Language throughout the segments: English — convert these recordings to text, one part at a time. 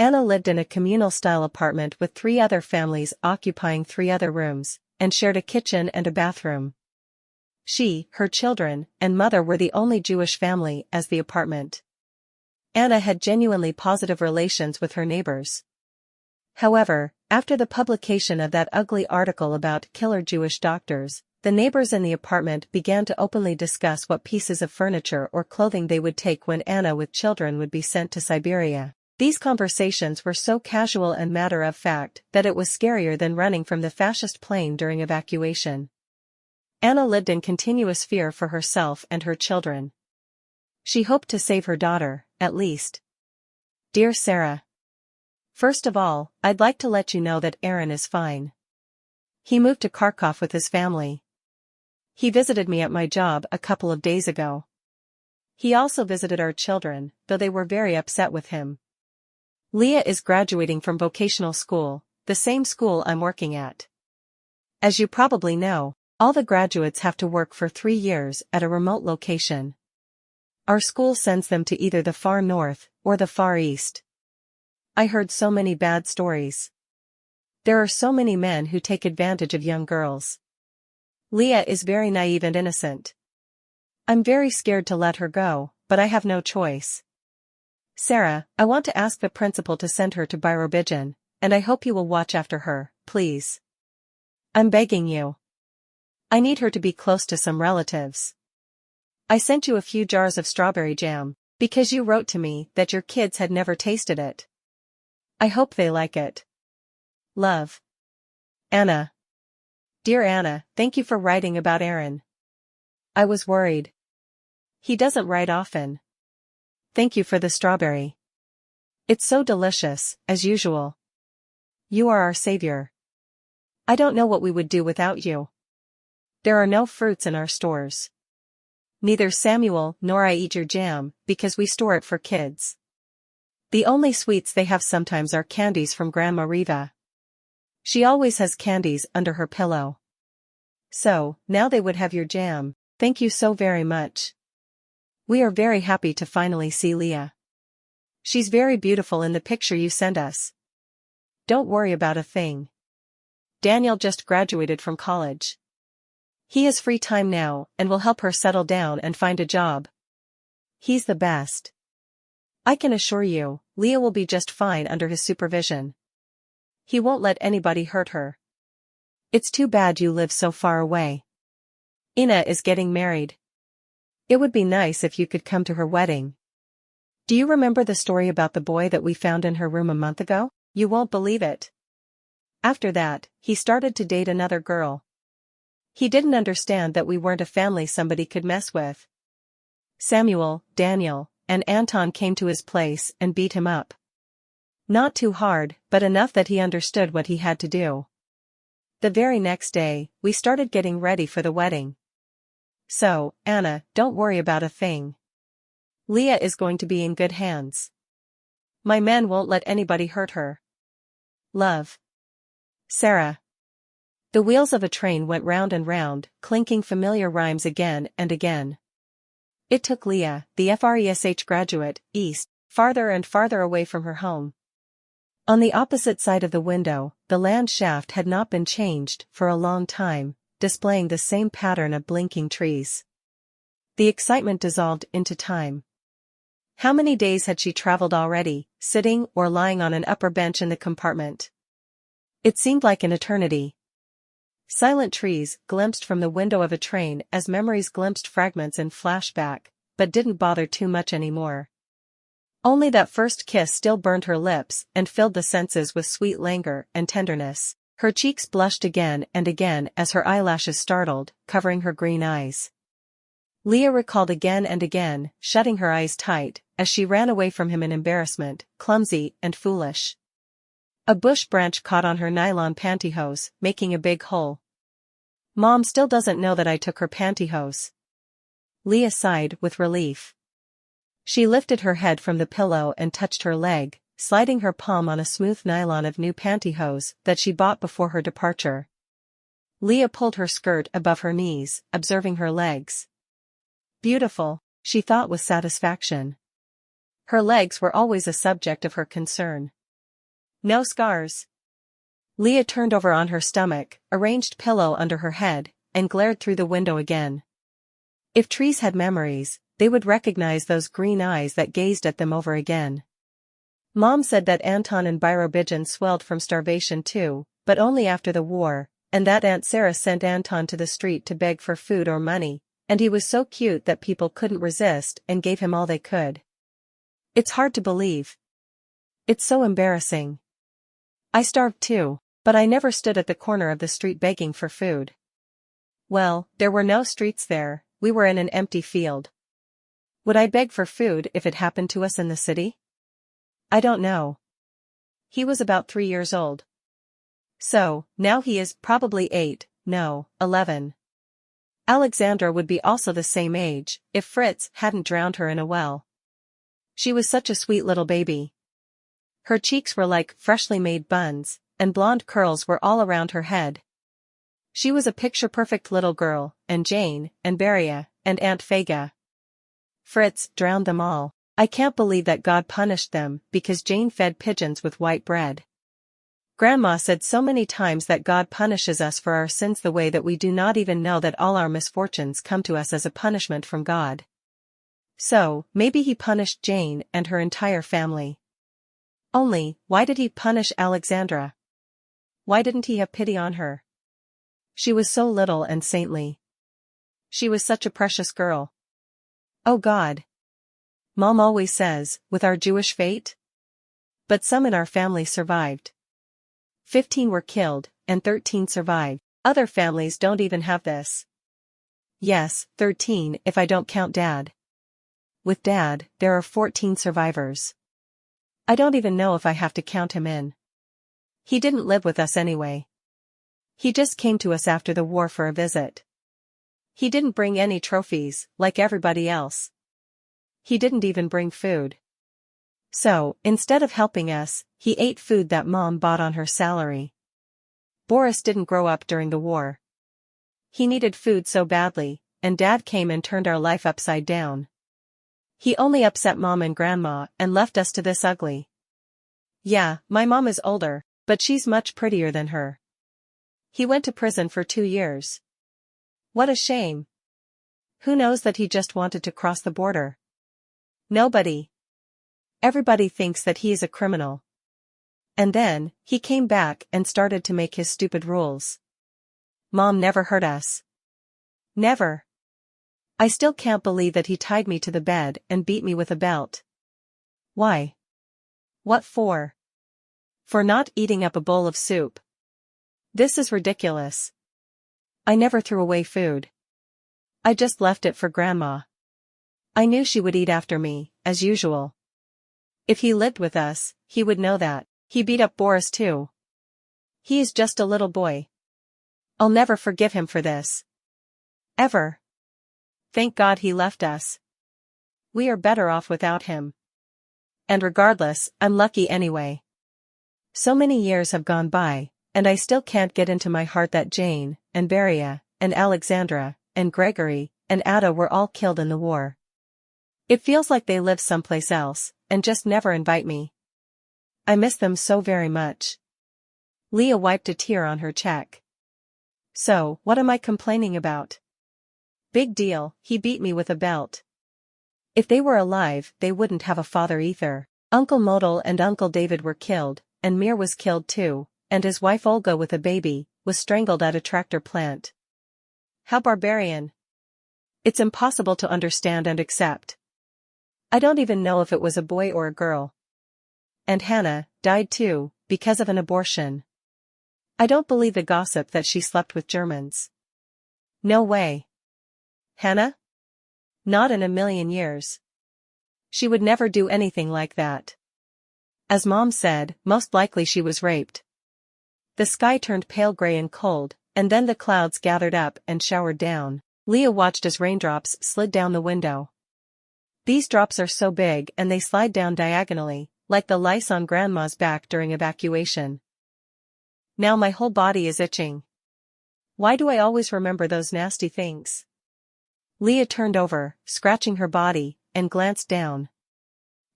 Anna lived in a communal-style apartment with 3 other families occupying 3 other rooms, and shared a kitchen and a bathroom. She, her children, and mother were the only Jewish family as the apartment. Anna had genuinely positive relations with her neighbors. However, after the publication of that ugly article about killer Jewish doctors, the neighbors in the apartment began to openly discuss what pieces of furniture or clothing they would take when Anna with children would be sent to Siberia. These conversations were so casual and matter-of-fact that it was scarier than running from the fascist plane during evacuation. Anna lived in continuous fear for herself and her children. She hoped to save her daughter, at least. Dear Sarah. First of all, I'd like to let you know that Aaron is fine. He moved to Kharkov with his family. He visited me at my job a couple of days ago. He also visited our children, though they were very upset with him. Leah is graduating from vocational school, the same school I'm working at. As you probably know, all the graduates have to work for 3 years at a remote location. Our school sends them to either the far north or the far east. I heard so many bad stories. There are so many men who take advantage of young girls. Leah is very naive and innocent. I'm very scared to let her go, but I have no choice. Sarah, I want to ask the principal to send her to Birobidzhan, and I hope you will watch after her, please. I'm begging you. I need her to be close to some relatives. I sent you a few jars of strawberry jam, because you wrote to me that your kids had never tasted it. I hope they like it. Love. Anna. Dear Anna, thank you for writing about Aaron. I was worried. He doesn't write often. Thank you for the strawberry. It's so delicious, as usual. You are our savior. I don't know what we would do without you. There are no fruits in our stores. Neither Samuel nor I eat your jam, because we store it for kids. The only sweets they have sometimes are candies from Grandma Riva. She always has candies under her pillow. So, now they would have your jam. Thank you so very much. We are very happy to finally see Leah. She's very beautiful in the picture you sent us. Don't worry about a thing. Daniel just graduated from college. He has free time now and will help her settle down and find a job. He's the best. I can assure you, Leah will be just fine under his supervision. He won't let anybody hurt her. It's too bad you live so far away. Ina is getting married. It would be nice if you could come to her wedding. Do you remember the story about the boy that we found in her room a month ago? You won't believe it. After that, he started to date another girl. He didn't understand that we weren't a family somebody could mess with. Samuel, Daniel, and Anton came to his place and beat him up. Not too hard, but enough that he understood what he had to do. The very next day, we started getting ready for the wedding. So, Anna, don't worry about a thing. Leah is going to be in good hands. My men won't let anybody hurt her. Love. Sarah. The wheels of a train went round and round, clinking familiar rhymes again and again. It took Leah, the FRESH graduate, east, farther and farther away from her home. On the opposite side of the window, the land shaft had not been changed for a long time, displaying the same pattern of blinking trees. The excitement dissolved into time. How many days had she traveled already, sitting or lying on an upper bench in the compartment? It seemed like an eternity. Silent trees glimpsed from the window of a train as memories glimpsed fragments in flashback, but didn't bother too much anymore. Only that first kiss still burned her lips and filled the senses with sweet languor and tenderness. Her cheeks blushed again and again as her eyelashes startled, covering her green eyes. Leah recalled again and again, shutting her eyes tight, as she ran away from him in embarrassment, clumsy and foolish. A bush branch caught on her nylon pantyhose, making a big hole. Mom still doesn't know that I took her pantyhose. Leah sighed with relief. She lifted her head from the pillow and touched her leg, sliding her palm on a smooth nylon of new pantyhose that she bought before her departure. Leah pulled her skirt above her knees, observing her legs. Beautiful, she thought with satisfaction. Her legs were always a subject of her concern. No scars. Leah turned over on her stomach, arranged pillow under her head, and glared through the window again. If trees had memories, they would recognize those green eyes that gazed at them over again. Mom said that Anton and Birobijan swelled from starvation too, but only after the war, and that Aunt Sarah sent Anton to the street to beg for food or money, and he was so cute that people couldn't resist and gave him all they could. It's hard to believe. It's so embarrassing. I starved too, but I never stood at the corner of the street begging for food. Well, there were no streets there, we were in an empty field. Would I beg for food if it happened to us in the city? I don't know. He was about 3 years old. So, now he is probably 8, no, 11. Alexandra would be also the same age, if Fritz hadn't drowned her in a well. She was such a sweet little baby. Her cheeks were like freshly made buns, and blonde curls were all around her head. She was a picture-perfect little girl, and Jane, and Beria, and Aunt Fega. Fritz drowned them all. I can't believe that God punished them because Jane fed pigeons with white bread. Grandma said so many times that God punishes us for our sins the way that we do not even know that all our misfortunes come to us as a punishment from God. So, maybe he punished Jane and her entire family. Only, why did he punish Alexandra? Why didn't he have pity on her? She was so little and saintly. She was such a precious girl. Oh God. Mom always says, with our Jewish fate? But some in our family survived. 15 were killed, and 13 survived. Other families don't even have this. Yes, 13 if I don't count Dad. With Dad, there are 14 survivors. I don't even know if I have to count him in. He didn't live with us anyway. He just came to us after the war for a visit. He didn't bring any trophies, like everybody else. He didn't even bring food. So, instead of helping us, he ate food that Mom bought on her salary. Boris didn't grow up during the war. He needed food so badly, and Dad came and turned our life upside down. He only upset Mom and Grandma and left us to this ugly. Yeah, my mom is older, but she's much prettier than her. He went to prison for 2 years. What a shame. Who knows that he just wanted to cross the border? Nobody. Everybody thinks that he is a criminal. And then, he came back and started to make his stupid rules. Mom never hurt us. Never. I still can't believe that he tied me to the bed and beat me with a belt. Why? What for? For not eating up a bowl of soup. This is ridiculous. I never threw away food. I just left it for Grandma. I knew she would eat after me, as usual. If he lived with us, he would know that. He beat up Boris too. He is just a little boy. I'll never forgive him for this. Ever. Thank God he left us. We are better off without him. And regardless, I'm lucky anyway. So many years have gone by, and I still can't get into my heart that Jane, and Beria, and Alexandra, and Gregory, and Ada were all killed in the war. It feels like they live someplace else, and just never invite me. I miss them so very much. Leah wiped a tear on her cheek. So, what am I complaining about? Big deal, he beat me with a belt. If they were alive, they wouldn't have a father either. Uncle Model and Uncle David were killed, and Mir was killed too, and his wife Olga with a baby, was strangled at a tractor plant. How barbarian. It's impossible to understand and accept. I don't even know if it was a boy or a girl. And Hannah died too, because of an abortion. I don't believe the gossip that she slept with Germans. No way. Hannah? Not in a million years. She would never do anything like that. As Mom said, most likely she was raped. The sky turned pale gray and cold, and then the clouds gathered up and showered down. Leah watched as raindrops slid down the window. These drops are so big and they slide down diagonally, like the lice on Grandma's back during evacuation. Now my whole body is itching. Why do I always remember those nasty things? Leah turned over, scratching her body, and glanced down.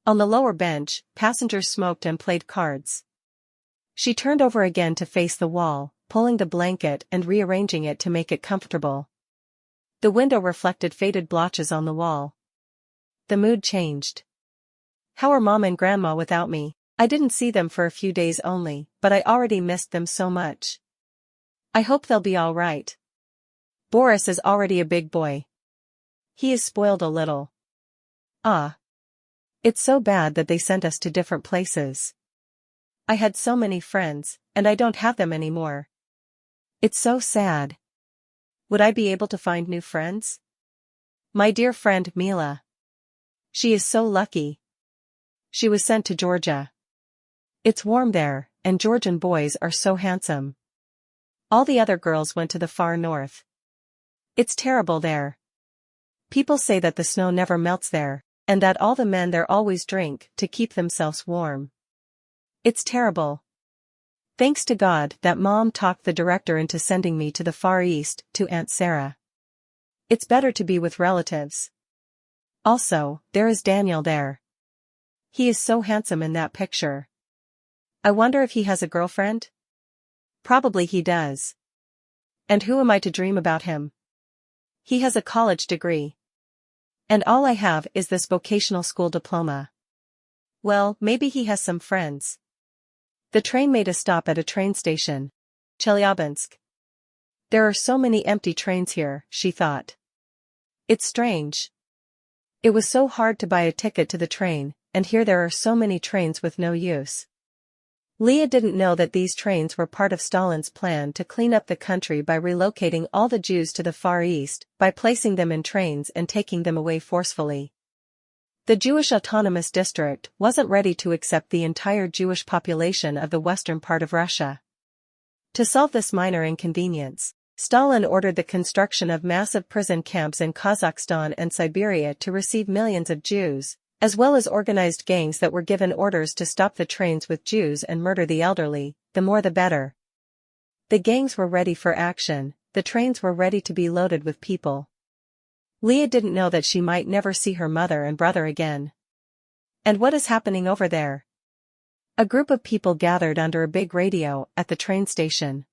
On the lower bench, passengers smoked and played cards. She turned over again to face the wall, pulling the blanket and rearranging it to make it comfortable. The window reflected faded blotches on the wall. The mood changed. How are Mom and Grandma without me? I didn't see them for a few days only, but I already missed them so much. I hope they'll be all right. Boris is already a big boy. He is spoiled a little. Ah. It's so bad that they sent us to different places. I had so many friends, and I don't have them anymore. It's so sad. Would I be able to find new friends? My dear friend Mila. She is so lucky. She was sent to Georgia. It's warm there, and Georgian boys are so handsome. All the other girls went to the far north. It's terrible there. People say that the snow never melts there, and that all the men there always drink to keep themselves warm. It's terrible. Thanks to God that Mom talked the director into sending me to the Far East, to Aunt Sarah. It's better to be with relatives. Also, there is Daniel there. He is so handsome in that picture. I wonder if he has a girlfriend? Probably he does. And who am I to dream about him? He has a college degree. And all I have is this vocational school diploma. Well, maybe he has some friends. The train made a stop at a train station. Chelyabinsk. There are so many empty trains here, she thought. It's strange. It was so hard to buy a ticket to the train, and here there are so many trains with no use. Leah didn't know that these trains were part of Stalin's plan to clean up the country by relocating all the Jews to the Far East, by placing them in trains and taking them away forcefully. The Jewish Autonomous District wasn't ready to accept the entire Jewish population of the western part of Russia. To solve this minor inconvenience, Stalin ordered the construction of massive prison camps in Kazakhstan and Siberia to receive millions of Jews, as well as organized gangs that were given orders to stop the trains with Jews and murder the elderly, the more the better. The gangs were ready for action, the trains were ready to be loaded with people. Leah didn't know that she might never see her mother and brother again. And what is happening over there? A group of people gathered under a big radio at the train station.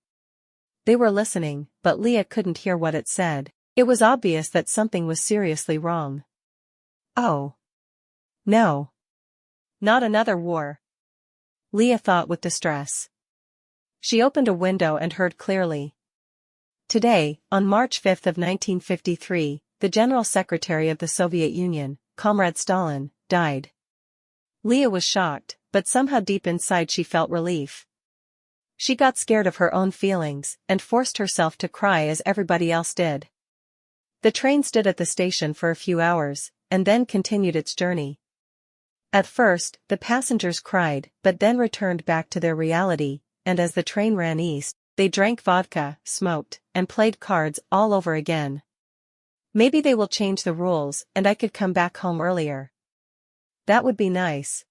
They were listening, but Leah couldn't hear what it said. It was obvious that something was seriously wrong. Oh. No. Not another war. Leah thought with distress. She opened a window and heard clearly. Today, on March 5th of 1953, the General Secretary of the Soviet Union, Comrade Stalin, died. Leah was shocked, but somehow deep inside she felt relief. She got scared of her own feelings, and forced herself to cry as everybody else did. The train stood at the station for a few hours, and then continued its journey. At first, the passengers cried, but then returned back to their reality, and as the train ran east, they drank vodka, smoked, and played cards all over again. Maybe they will change the rules and I could come back home earlier. That would be nice.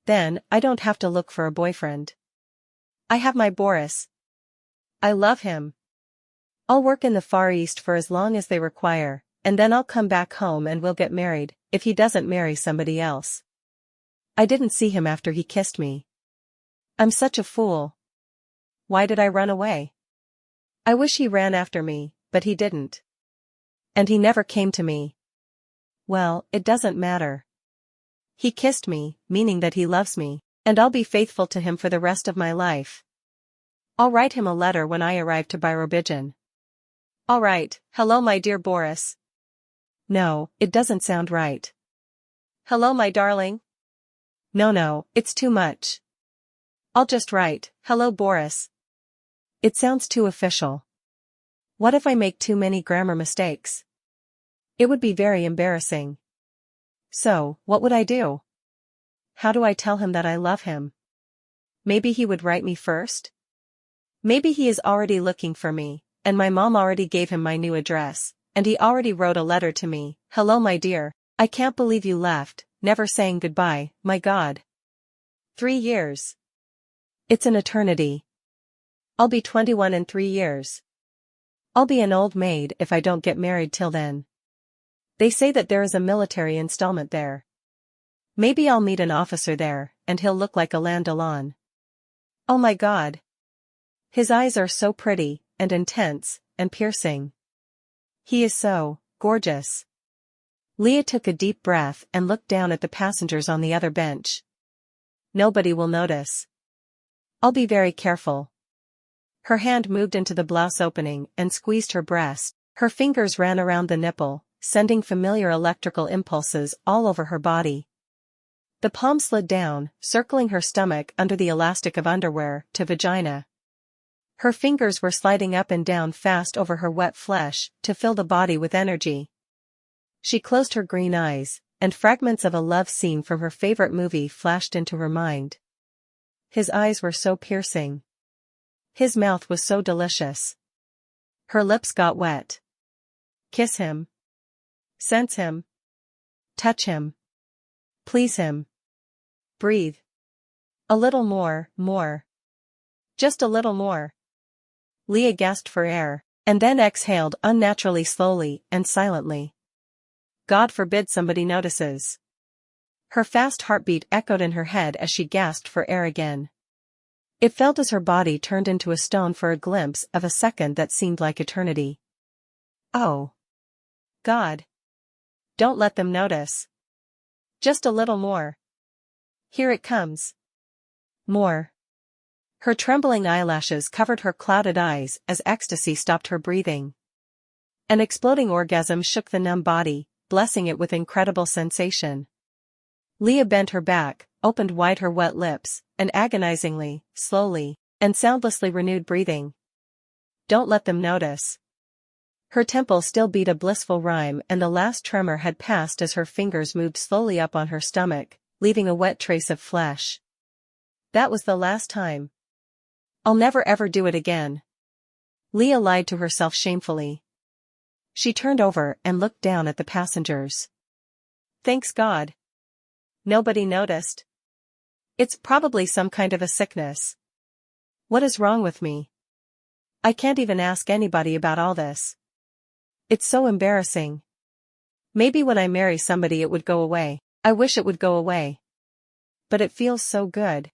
Then, I don't have to look for a boyfriend. I have my Boris. I love him. I'll work in the Far East for as long as they require, and then I'll come back home and we'll get married, if he doesn't marry somebody else. I didn't see him after he kissed me. I'm such a fool. Why did I run away? I wish he ran after me, but he didn't. And he never came to me. Well, it doesn't matter. He kissed me, meaning that he loves me, and I'll be faithful to him for the rest of my life. I'll write him a letter when I arrive to Birobidzhan. All right, hello my dear Boris. No, it doesn't sound right. Hello my darling. No, it's too much. I'll just write, hello Boris. It sounds too official. What if I make too many grammar mistakes? It would be very embarrassing. So, what would I do? How do I tell him that I love him? Maybe he would write me first? Maybe he is already looking for me, and my mom already gave him my new address, and he already wrote a letter to me. Hello my dear, I can't believe you left, never saying goodbye, my God. 3 years. It's an eternity. I'll be 21 in 3 years. I'll be an old maid if I don't get married till then. They say that there is a military installment there. Maybe I'll meet an officer there, and he'll look like Alain Delon. Oh my God. His eyes are so pretty, and intense, and piercing. He is so gorgeous. Leah took a deep breath and looked down at the passengers on the other bench. Nobody will notice. I'll be very careful. Her hand moved into the blouse opening and squeezed her breast. Her fingers ran around the nipple, sending familiar electrical impulses all over her body. The palm slid down, circling her stomach under the elastic of underwear, to vagina. Her fingers were sliding up and down fast over her wet flesh, to fill the body with energy. She closed her green eyes, and fragments of a love scene from her favorite movie flashed into her mind. His eyes were so piercing. His mouth was so delicious. Her lips got wet. Kiss him. Sense him. Touch him. Please him. Breathe. A little more, more. Just a little more. Leah gasped for air, and then exhaled unnaturally slowly and silently. God forbid somebody notices. Her fast heartbeat echoed in her head as she gasped for air again. It felt as her body turned into a stone for a glimpse of a second that seemed like eternity. Oh. God. Don't let them notice. Just a little more. Here it comes. More. Her trembling eyelashes covered her clouded eyes as ecstasy stopped her breathing. An exploding orgasm shook the numb body, blessing it with incredible sensation. Leah bent her back, opened wide her wet lips, and agonizingly, slowly, and soundlessly renewed breathing. Don't let them notice. Her temple still beat a blissful rhyme, and the last tremor had passed as her fingers moved slowly up on her stomach, leaving a wet trace of flesh. That was the last time. I'll never ever do it again. Leah lied to herself shamefully. She turned over and looked down at the passengers. Thanks God. Nobody noticed. It's probably some kind of a sickness. What is wrong with me? I can't even ask anybody about all this. It's so embarrassing. Maybe when I marry somebody it would go away. I wish it would go away. But it feels so good.